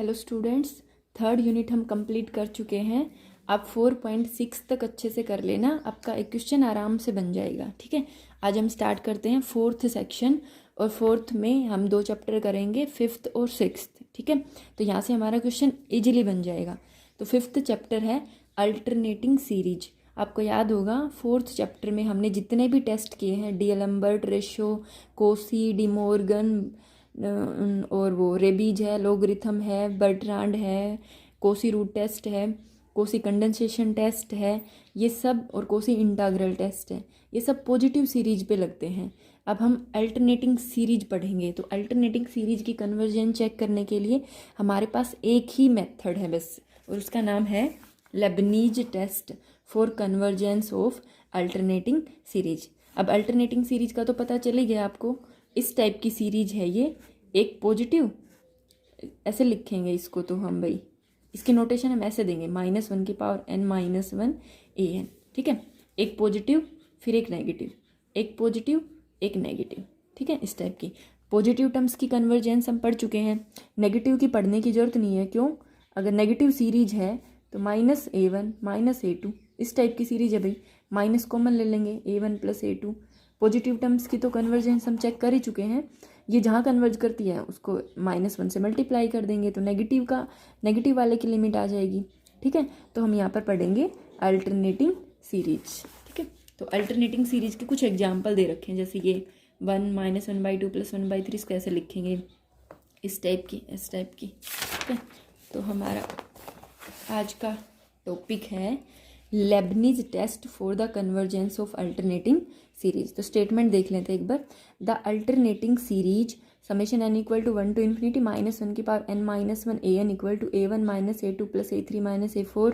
Hello students, third unit हम complete कर चुके हैं। आप 4.6 तक अच्छे से कर लेना, आपका एक क्वेश्चन आराम से बन जाएगा। ठीक है, आज हम स्टार्ट करते हैं फोर्थ सेक्शन, और फोर्थ में हम 2 चैप्टर करेंगे, फिफ्थ और सिक्स्थ। ठीक है, तो यहाँ से हमारा क्वेश्चन इजीली बन जाएगा। तो फिफ्थ चैप्टर है अल्टरनेटिंग सीरीज। आपको याद होगा फोर्थ चैप्टर में हमने जितने भी टेस्ट किए हैं, डीएलम्बर्ट, रेशो, कोसी, डिमोर्गन और वो रेबीज है, लोगरिथम है, बर्ट्रांड है, कोसी रूट टेस्ट है, कोसी कंडेंसेशन टेस्ट है, ये सब, और कोसी इंटीग्रल टेस्ट है, ये सब पॉजिटिव सीरीज पे लगते हैं। अब हम अल्टरनेटिंग सीरीज पढ़ेंगे। तो अल्टरनेटिंग सीरीज की कन्वर्जन चेक करने के लिए हमारे पास एक ही मेथड है बस, और उसका नाम है Leibniz test for convergence of alternating series. अब अल्टरनेटिंग सीरीज का तो पता चल ही गया आपको, इस टाइप की सीरीज है ये, एक पॉजिटिव, ऐसे लिखेंगे इसको तो हम भाई, इसकी नोटेशन हम ऐसे देंगे -1 की पावर n-1 an। ठीक है, एक पॉजिटिव फिर एक नेगेटिव, एक पॉजिटिव एक नेगेटिव। ठीक है, इस टाइप की पॉजिटिव टर्म्स की कन्वर्जेंस हम पढ़ चुके हैं, नेगेटिव की पढ़ने की जरूरत नहीं है। क्यों? अगर नेगेटिव सीरीज है तो -a1 -a2 इस टाइप की सीरीज है भाई, माइनस कॉमन ले लेंगे, a1 + a2। पॉजिटिव टर्म्स की तो कन्वर्जेंस हम चेक कर ही चुके हैं, ये जहाँ कन्वर्ज करती है उसको -1 से मल्टीप्लाई कर देंगे तो नेगेटिव वाले की लिमिट आ जाएगी। ठीक है, तो हम यहाँ पर पढ़ेंगे अल्टरनेटिंग सीरीज। ठीक है, तो अल्टरनेटिंग सीरीज के कुछ एग्जाम्पल दे रखे हैं, जैसे ये 1 -1/2 + 1/3 इसको ऐसे लिखेंगे, इस टाइप की, इस टाइप की। ठीक है, तो हमारा आज का टॉपिक है Leibniz test for the convergence of alternating series. तो स्टेटमेंट देख लेते हैं एक बार। The alternating series summation n = 1 to ∞ -1 की power n-1 an = a1 - a2 + a3 - a4।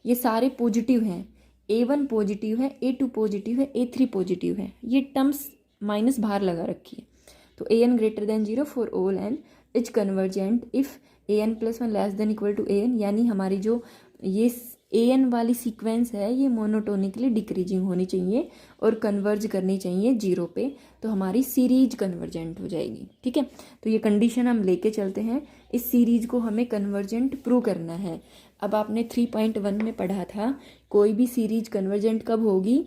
ये सारे पॉजिटिव हैं, a1 पॉजिटिव है, a2 पॉजिटिव है, a3 पॉजिटिव है, ये टर्म्स माइनस बाहर लगा रखी है। तो an > 0 for all n is convergent if an + 1 ≤ an, यानी हमारी जो ये an वाली सीक्वेंस है ये मोनोटोनिकली डिक्रीजिंग होनी चाहिए और कन्वर्ज करनी चाहिए 0 पे, तो हमारी सीरीज कन्वर्जेंट हो जाएगी। ठीक है, तो ये कंडीशन हम लेके चलते हैं, इस सीरीज को हमें कन्वर्जेंट प्रूव करना है। अब आपने 3.1 में पढ़ा था, कोई भी सीरीज कन्वर्जेंट कब होगी,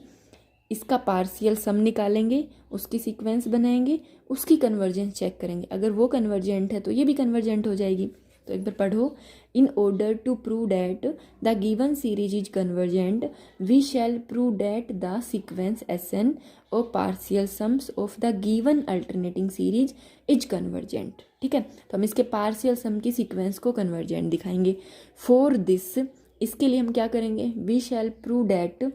इसका पार्शियल सम निकालेंगे, उसकी सीक्वेंस बनाएंगे, उसकी कन्वर्जेंस चेक करेंगे, अगर वो कन्वर्जेंट है तो ये भी कन्वर्जेंट हो जाएगी। तो एक बार पढ़ो, in order to prove that the given series is convergent we shall prove that the sequence Sn और partial sums of the given alternating series is convergent. ठीक है, तो हम इसके पार्शियल सम की सीक्वेंस को कन्वर्जेंट दिखाएंगे। फॉर दिस, इसके लिए हम क्या करेंगे, we shall prove that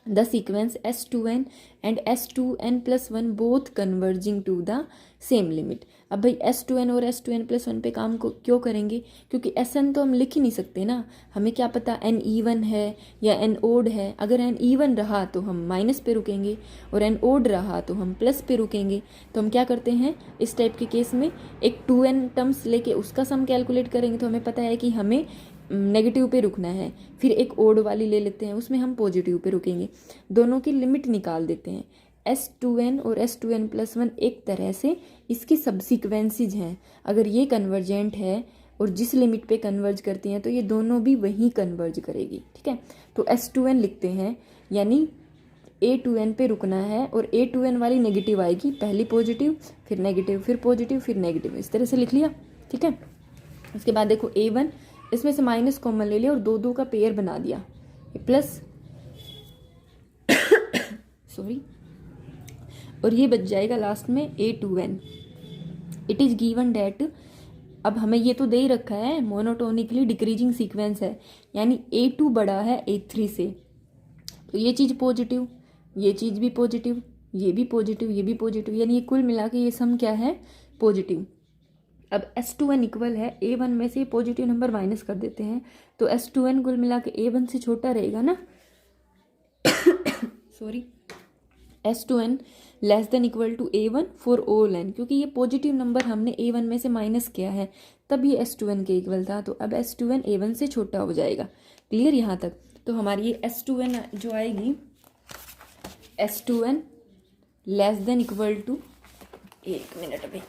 the sequence S2n and S2n+1 both converging to the same limit। अब भाई S2n और S2n+1 पे काम को क्यों करेंगे, क्योंकि Sn तो हम लिख ही नहीं सकते ना, हमें क्या पता n even है या n odd है। अगर n even रहा तो हम माइनस पे रुकेंगे, और n odd रहा तो हम प्लस पे रुकेंगे। तो हम क्या करते हैं इस टाइप के केस में, एक 2n टर्म्स लेके उसका सम कैलकुलेट करेंगे, तो हमें पता है कि हमें नेगेटिव पे रुकना है, फिर एक ओड वाली ले लेते हैं, उसमें हम पॉजिटिव पे रुकेंगे, दोनों की लिमिट निकाल देते हैं। S2n और S2n+1 एक तरह से इसकी सबसीक्वेंसेज हैं, अगर ये कन्वर्जेंट है और जिस लिमिट पे कन्वर्ज करती हैं तो ये दोनों भी वहीं कन्वर्ज करेगी। ठीक है, तो S2n लिखते हैं, यानी A2n पे रुकना है, और A2n वाली नेगेटिव आएगी, पहली पॉजिटिव फिर नेगेटिव फिर पॉजिटिव फिर नेगेटिव, इस तरह से लिख लिया। ठीक है, उसके बाद देखो A1, इसमें से माइनस कॉमन ले लिया और 2 का पेयर बना दिया, प्लस सॉरी, और ये बच जाएगा लास्ट में A2n। It is given that, अब हमें ये तो दे ही रखा है मोनोटोनिकली डिक्रीजिंग सीक्वेंस है, यानी A2 बड़ा है A3 से, तो ये चीज़ पॉजिटिव, ये चीज़ भी पॉजिटिव, ये भी पॉजिटिव, ये भी पॉजिटिव, यानी ये कुल मिला के ये सम क्या है, पॉजिटिव। अब S2n इक्वल है A1 में से पॉजिटिव नंबर माइनस कर देते हैं, तो S2n कुल मिला के A1 से छोटा रहेगा ना sorry, S2n < A1 for all n, क्योंकि ये पॉजिटिव नंबर हमने A1 में से माइनस किया है, तब ये S2n के इक्वल था, तो अब S2n A1 से छोटा हो जाएगा। क्लियर यहाँ तक? तो हमारी ये S2n जो आएगी, S2n < एक मिनट अभी,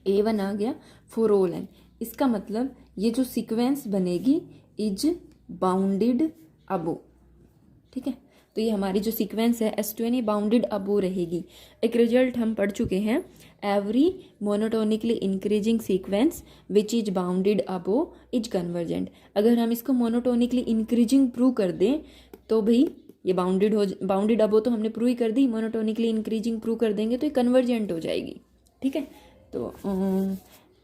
A1 आ गया फॉर ऑल n। इसका मतलब ये जो सीक्वेंस बनेगी इज बाउंडेड अबो, ठीक है। तो ये हमारी जो सीक्वेंस है S2n ये बाउंडेड अबो रहेगी। एक रिजल्ट हम पढ़ चुके हैं, every monotonically increasing sequence which is bounded above is convergent. अगर हम इसको मोनोटोनिकली इंक्रीजिंग प्रूव कर दें तो भाई ये बाउंडेड अबो तो हमने प्रूव ही कर दी, मोनोटोनिकली इंक्रीजिंग प्रूव कर देंगे तो ये कन्वर्जेंट हो जाएगी, ठीक है। तो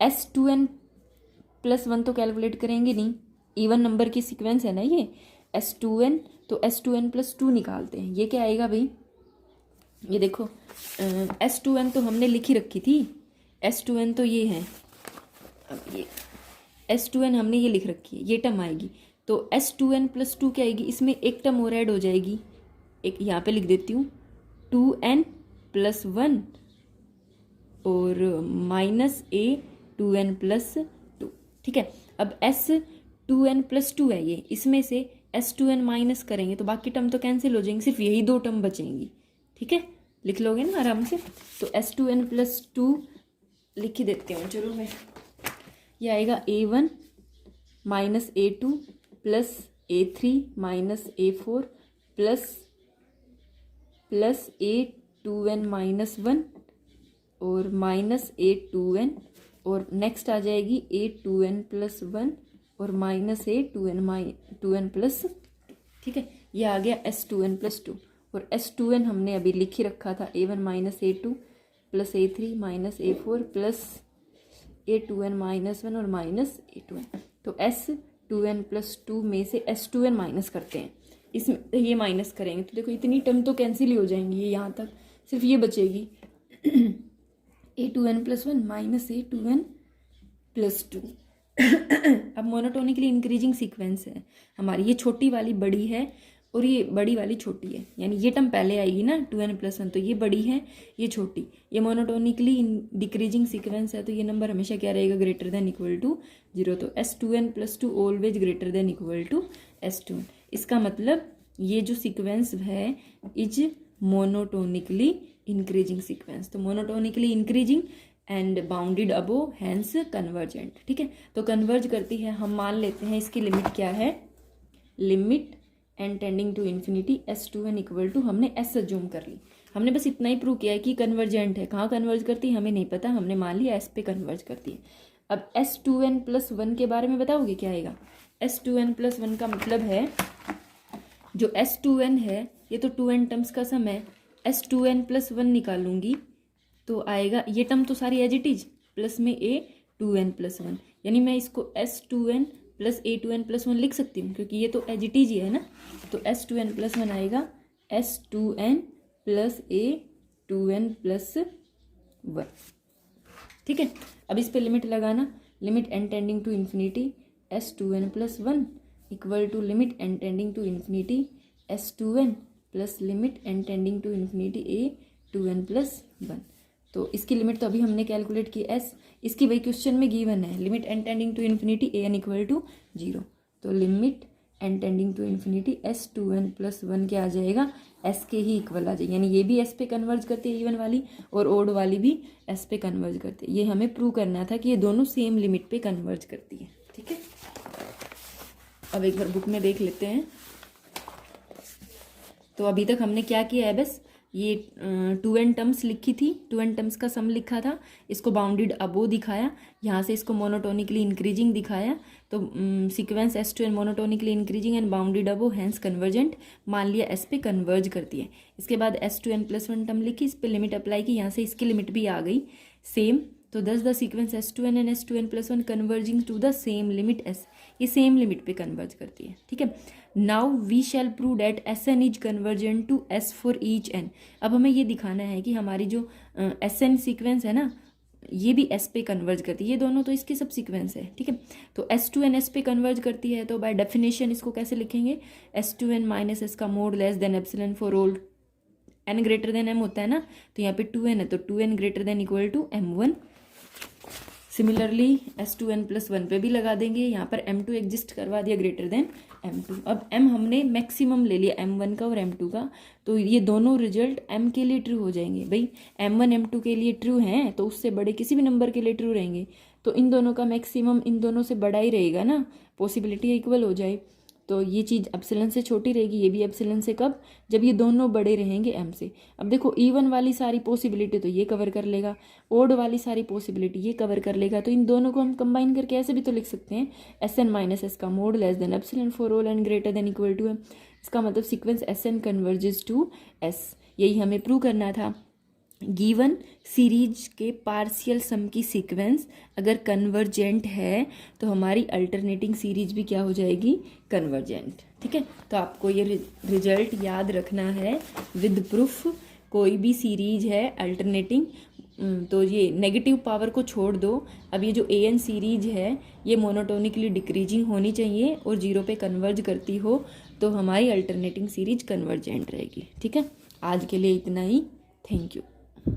S2n+1 तो कैलकुलेट करेंगे नहीं, इवन नंबर की सीक्वेंस है ना ये S2n, तो S2n+2 निकालते हैं। ये क्या आएगा भाई, ये देखो S2n तो हमने लिखी रखी थी, S2n तो ये है, अब ये S2n हमने ये लिख रखी है, ये टर्म आएगी। तो S2n+2 क्या आएगी, इसमें एक टर्म और ऐड हो जाएगी, एक यहाँ पे लिख देती हूँ 2n+1 और -A2n+2, ठीक है। अब S2n+2 है ये, इसमें से S2n माइनस करेंगे तो बाकी टर्म तो कैंसिल हो जाएंगे, सिर्फ यही 2 टर्म बचेंगी, ठीक है। लिख लोगे ना आराम से। तो S2n+2 लिख ही देती हूँ चलो मैं, ये आएगा A1 -A2 +A3 -A4 plus A2n-1 और -A2n, और नेक्स्ट आ जाएगी A2n+1 और -A2n+, ठीक है। ये आ गया S2n+2, और S2n हमने अभी लिख ही रखा था A1 -A2 +A3 -A4 plus A2n-1 और -A2n। तो S2n+2 में से S2n माइनस करते हैं, इसमें ये माइनस करेंगे तो देखो इतनी टर्म तो कैंसिल ही हो जाएंगी, ये यहाँ तक सिर्फ ये बचेगी A2n+1 A2n+2। अब मोनोटोनिकली इंक्रीजिंग सीक्वेंस है हमारी, ये छोटी वाली बड़ी है और ये बड़ी वाली छोटी है, यानी ये टर्म पहले आएगी ना 2n+1, तो ये बड़ी है ये छोटी, ये मोनोटोनिकली डिक्रीजिंग सीक्वेंस है, तो ये नंबर हमेशा क्या रहेगा, ग्रेटर देन इक्वल टू 0। तो S2n+2 always greater than equal to S2n। इसका मतलब ये जो सीक्वेंस है इज मोनोटोनिकली इंक्रीजिंग सीक्वेंस, तो monotonically increasing and bounded above hence convergent, ठीक है। तो कन्वर्ज करती है, हम मान लेते हैं इसकी लिमिट क्या है, limit n tending to infinity S2n equal to, हमने S अज्यूम कर ली, हमने बस इतना ही प्रूव किया है कि कन्वर्जेंट है। कहाँ कन्वर्ज करती है हमें नहीं पता, हमने मान लिया S पे कन्वर्ज करती है। अब S2n+1 के बारे में बताओगे क्या आएगा, S2n+1 का मतलब है जो S2n है ये तो 2n टर्म्स का सम है, S2n+1 निकालूंगी तो आएगा ये टर्म तो सारी एज इट इज प्लस में A2n+1, यानी मैं इसको S2n + A2n+1 लिख सकती हूँ क्योंकि ये तो एज इट इज ही है ना। तो S2n+1 आएगा S2n + A2n+1, ठीक है। अब इस पे लिमिट लगाना, limit n tending to infinity S2n+1 equal to limit n tending to infinity S2n plus limit n tending to infinity A2n+1। तो इसकी लिमिट तो अभी हमने कैलकुलेट की S, इसकी वही क्वेश्चन में गिवन है, limit n tending to infinity an equal to 0। तो limit n tending to infinity S2n+1 क्या आ जाएगा, S के ही इक्वल आ जाएगा, यानी ये भी S पे कन्वर्ज करती है इवन वाली, और ओड वाली भी S पे कन्वर्ज करती है। ये हमें प्रूव करना था कि ये दोनों सेम लिमिट पे कन्वर्ज करती है, ठीक है। अब एक बार बुक में देख लेते हैं। तो अभी तक हमने क्या किया है, बस ये 2n टर्म्स लिखी थी, 2n टर्म्स का सम लिखा था, इसको बाउंडेड अबो दिखाया, यहाँ से इसको मोनोटोनिकली इंक्रीजिंग दिखाया। तो sequence S2n monotonically increasing and bounded above hence convergent, मान लिया S पे कन्वर्ज करती है। इसके बाद S2n+1 टर्म लिखी, इस पे लिमिट अप्लाई की, यहाँ से इसकी लिमिट भी आ गई सेम। तो thus the sequence S2n and S2n+1 converging to the same limit S, ये सेम लिमिट पे कन्वर्ज करती है, ठीक है। Now we shall prove that Sn is convergent to S for each n। अब हमें ये दिखाना है कि हमारी जो Sn सीक्वेंस है ना ये भी S पे कन्वर्ज करती है, ये दोनों तो इसके सब सीक्वेंस है, ठीक है। तो S2n S पे कन्वर्ज करती है, तो बाय डेफिनेशन इसको कैसे लिखेंगे, S2n - S का mod less than epsilon for all n greater than m होता है ना, तो यहाँ पे 2n है तो 2n greater than equal to m1। Similarly S2n+1 पे भी लगा देंगे। यहाँ पर M2 एग्जिस्ट करवा दिया ग्रेटर देन M2। अब M हमने मैक्सिमम ले लिया M1 का और M2 का, तो ये दोनों रिजल्ट M के लिए ट्रू हो जाएंगे। भाई M1 M2 के लिए ट्रू हैं तो उससे बड़े किसी भी नंबर के लिए ट्रू रहेंगे, तो इन दोनों का मैक्सिमम इन दोनों से बड़ा ही रहेगा ना, पॉसिबिलिटी इक्वल हो जाए। तो ये चीज़ एप्सिलॉन से छोटी रहेगी, ये भी एप्सिलॉन से कब, जब ये दोनों बड़े रहेंगे M से। अब देखो इवन वाली सारी पॉसिबिलिटी तो ये कवर कर लेगा, ओड वाली सारी पॉसिबिलिटी ये कवर कर लेगा, तो इन दोनों को हम कंबाइन करके ऐसे भी तो लिख सकते हैं Sn माइनस एस का mod less than epsilon for all n greater than equal to M। इसका मतलब sequence Sn converges to S, यही हमें प्रूव करना था। गिवन सीरीज के पार्शियल सम की सीक्वेंस अगर कन्वर्जेंट है तो हमारी अल्टरनेटिंग सीरीज भी क्या हो जाएगी, कन्वर्जेंट। ठीक है, तो आपको ये रिजल्ट याद रखना है विद प्रूफ। कोई भी सीरीज है अल्टरनेटिंग, तो ये नेगेटिव पावर को छोड़ दो। अब ये जो an सीरीज है ये मोनोटोनिकली डिक्रीजिंग होनी चाहिए और 0 पे कन्वर्ज करती हो तो हमारी अल्टरनेटिंग सीरीज कन्वर्जेंट रहेगी। ठीक है, आज के लिए इतना ही। Thank you.